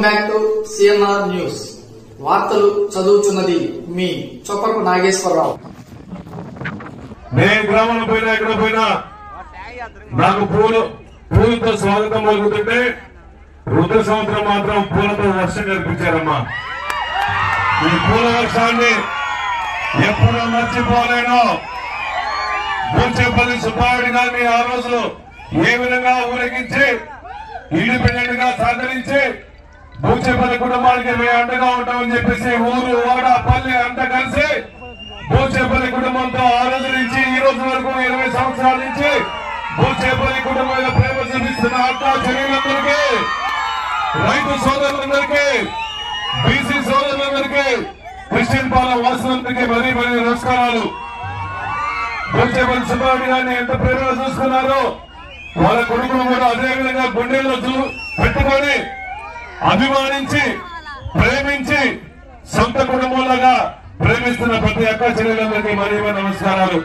Back to CNR news. వార్తలు చదువుతున్నది మీ చొప్పరపు నాగేశ్వరరావు. నేను గ్రామంలో పోయినా ఎక్కడ పోయినా నాకు పూలతో స్వాగతం పలుకుతుంటే రుద్ర సంవత్సరం మాత్రం పూలతో వర్షం కల్పించారమ్మా. ఈ పూల వర్షాన్ని ఎప్పుడూ మర్చిపోలేను. బూచేపల్లి సుబ్బారెడ్డి గారిని ఆ రోజు ఏ విధంగా ఊరేగించి ఇండిపెండెంట్ గా సహకరించి బూచేపల్లి కుటుంబానికి మేము అండగా ఉంటామని చెప్పేసి ఊరు ఓడ పల్లె అంతా కలిసి బూచేపల్లి కుటుంబంతో ఆ రోజు నుంచి ఈ రోజు వరకు 20 సంవత్సరాల నుంచి బూచేపల్లి కుటుంబంలో ప్రేమ చూపిస్తున్న అక్క చెల్లెలందరికీ, రైతు సోదరులందరికీ, బీసీ సోదరులందరికీ, క్రిస్టియన్ పాలన వాసులందరికీ మరీ నమస్కారాలు. బూచేపల్లి సుబ్బారెడ్డి గారిని ఎంత ప్రేమగా చూసుకున్నారో వాళ్ళ కొడుకులు కూడా అదే విధంగా గుండెల్లో పెట్టుకొని అభిమానించి ప్రేమించి సొంత కుటుంబంలాగా ప్రేమిస్తున్న ప్రతి అక్క చెల్లెలందరికీ మరీ నమస్కారాలు.